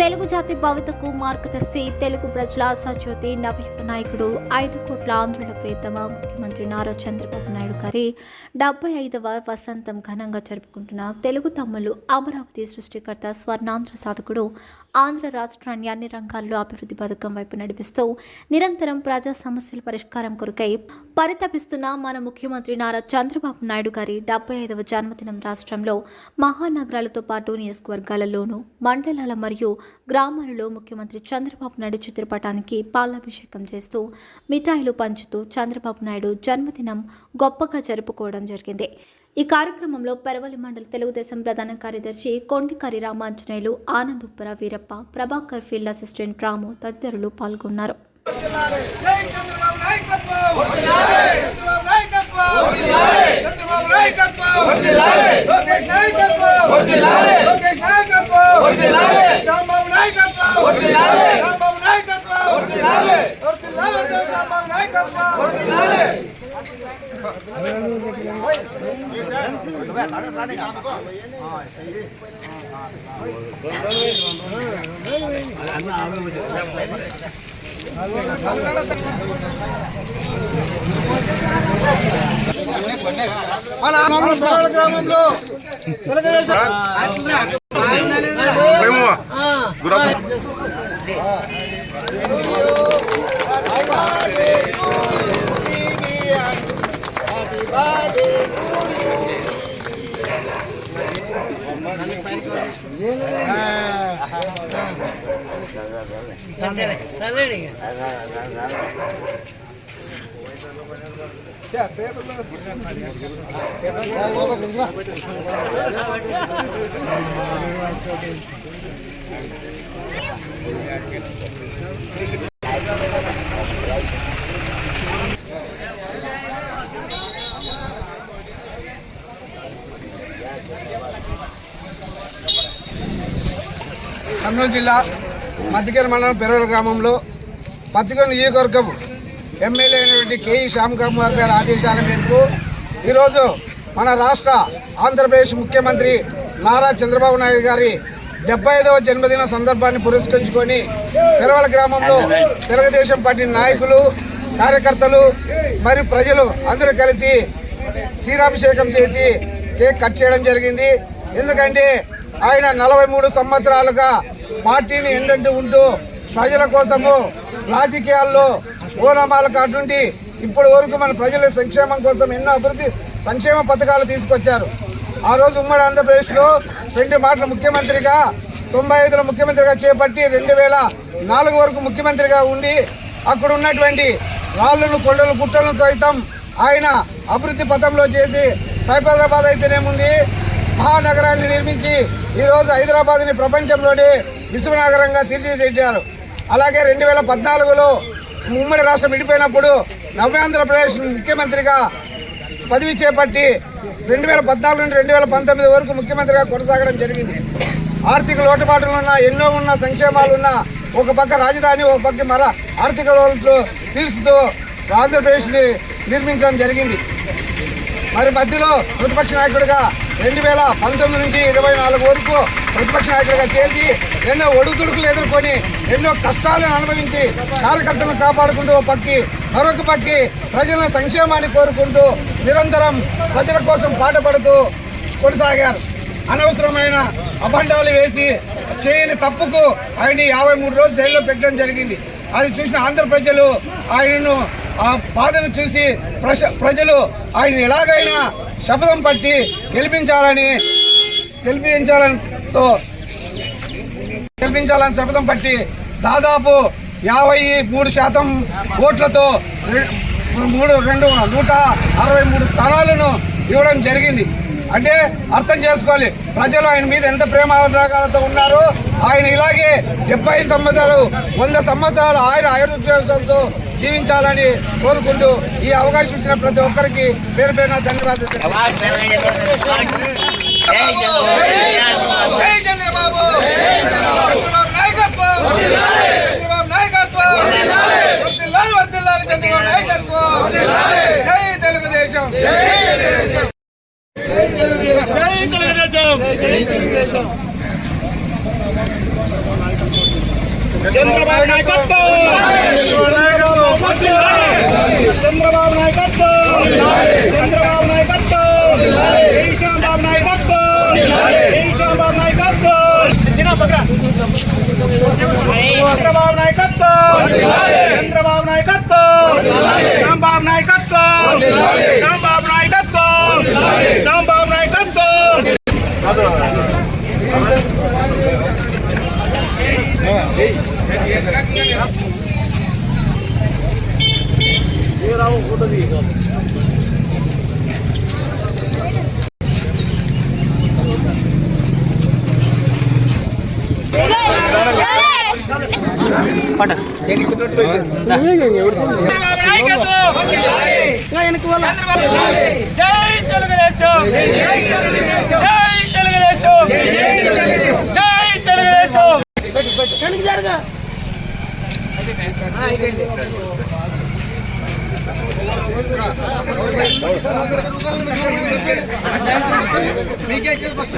తెలుగు జాతి భవితకు మార్గదర్శి, తెలుగు ప్రజల ఆశాజ్యోతి, నవయువ నాయకుడు, 5 కోట్ల ఆంధ్రుల ప్రియతమ ముఖ్యమంత్రి నారా చంద్రబాబు నాయుడు గారి 75వ వసంతం ఘనంగా జరుపుకుంటున్న తెలుగు తమ్ముళ్ళు, అమరావతి సృష్టికర్త, స్వర్ణాంధ్ర సాధకుడు, ఆంధ్ర రాష్ట్రాన్ని అన్ని రంగాల్లో అభివృద్ధి పథకం వైపు నడిపిస్తూ నిరంతరం ప్రజా సమస్యల పరిష్కారం కొరకై పరితపిస్తున్న మన ముఖ్యమంత్రి నారా చంద్రబాబు నాయుడు గారి 75వ జన్మదినం రాష్ట్రంలో మహానగరాలతో పాటు నియోజకవర్గాలలోనూ, మండలాల మరియు గ్రామాలలో ముఖ్యమంత్రి చంద్రబాబు నాయుడు చిత్రపటానికి పాలాభిషేకం చేస్తూ మిఠాయిలు పంచుతూ చంద్రబాబు నాయుడు జన్మదినం గొప్పగా జరుపుకోవడం జరిగింది. ఈ కార్యక్రమంలో పెరవలి మండల తెలుగుదేశం ప్రధాన కార్యదర్శి కొండికరి రామాంజనేయులు, ఆనంద్ ఉప్పర వీరప్ప, ప్రభాకర్, ఫీల్డ్ అసిస్టెంట్ రాము తదితరులు పాల్గొన్నారు. గ్రామంలో కర్నూలు జిల్లా మధ్యకేరి మండలం పెరవల గ్రామంలో పత్తికొండ నియోజకవర్గం ఎమ్మెల్యే అయినటువంటి కేఈ శ్యామ్కుమార్ గారి ఆదేశాల మేరకు ఈరోజు మన రాష్ట్ర ఆంధ్రప్రదేశ్ ముఖ్యమంత్రి నారా చంద్రబాబు నాయుడు గారి 75వ జన్మదిన సందర్భాన్ని పురస్కరించుకొని పెరవల గ్రామంలో తెలుగుదేశం పార్టీ నాయకులు, కార్యకర్తలు మరియు ప్రజలు అందరూ కలిసి క్షీరాభిషేకం చేసి కేక్ కట్ చేయడం జరిగింది. ఎందుకంటే ఆయన 43 సంవత్సరాలుగా పార్టీని ఎండంటూ ఉంటూ ప్రజల కోసము రాజకీయాల్లో ఓనామాలకు అటుండి ఇప్పటి వరకు మన ప్రజల సంక్షేమం కోసం ఎన్నో అభివృద్ధి సంక్షేమ పథకాలు తీసుకొచ్చారు. ఆ రోజు ఉమ్మడి ఆంధ్రప్రదేశ్లో 2 మాటల ముఖ్యమంత్రిగా 95లో ముఖ్యమంత్రిగా చేపట్టి 2004 వరకు ముఖ్యమంత్రిగా ఉండి అక్కడ ఉన్నటువంటి రాళ్ళను, కొండలు, గుట్టలను సైతం ఆయన అభివృద్ధి పథంలో చేసి సైబరాబాద్ అయితేనేముంది మహానగరాన్ని నిర్మించి ఈరోజు హైదరాబాద్ని ప్రపంచంలోనే విశ్వనగరంగా తీర్చిదిద్దారు. అలాగే 2014లో ఉమ్మడి రాష్ట్రం విడిపోయినప్పుడు నవ్యాంధ్రప్రదేశ్ ముఖ్యమంత్రిగా పదవి చేపట్టి 2014 నుండి 2019 వరకు ముఖ్యమంత్రిగా కొనసాగడం జరిగింది. ఆర్థిక లోటుపాట్లు ఎన్నో సంక్షేమాలు ఉన్న ఒక పక్క రాజధాని, ఒక పక్క మర ఆర్థిక లోటు తీర్చుతూ ఆంధ్రప్రదేశ్ని నిర్మించడం జరిగింది. మరి మధ్యలో ప్రతిపక్ష నాయకుడిగా 2019 నుంచి 24 వరకు ప్రతిపక్ష నాయకుడిగా చేసి ఎన్నో ఒడుదుడుకులు ఎదుర్కొని ఎన్నో కష్టాలను అనుభవించి కార్యకర్తలను కాపాడుకుంటూ ఒక పక్కి మరొక పక్కి ప్రజల సంక్షేమాన్ని కోరుకుంటూ నిరంతరం ప్రజల కోసం పాటుపడుతూ కొనసాగారు. అనవసరమైన అభండాలు వేసి చేయని తప్పుకు ఆయన 53 రోజులు జైల్లో పెట్టడం జరిగింది. అది చూసిన ఆంధ్ర ప్రజలు ఆయనను ఆ బాధను చూసి ప్రజలు ఆయన ఎలాగైనా శపథం పట్టి గెలిపించాలని శపథం పట్టి దాదాపు 53% ఓట్లతో 163 స్థానాలను ఇవ్వడం జరిగింది. అంటే అర్థం చేసుకోవాలి ప్రజలు ఆయన మీద ఎంత ప్రేమానురాగాలతో ఉన్నారో. ఆయన ఇలాగే 75 సంవత్సరాలు 100 సంవత్సరాలు ఆయుర్వేదంతో జీవించాలని కోరుకుంటూ ఈ అవకాశం ఇచ్చిన ప్రతి ఒక్కరికి పేరు పేరున ధన్యవాదాలు. తెలుగుదేశం. చంద్రబాబు నాయకత్వం చంద్రబాబు నాయకత్వం చంద్రబాబు నాయకత్వం శ్యామబాబు నాయకత్వం శ్యామబాబు నాయకత్వం చంద్రబాబు నాయకత్వం చంద్రబాబు నాయకత్వం శ్యామబాబు నాయకత్వం శ్యామబాబు నాయకత్వం శ్యామబాబు నాయకత్వం జై తెలుగుదేశం జై తెలుగుదేశం జై తెలుగుదేశం మీకే ఇచ్చేది ఫస్ట్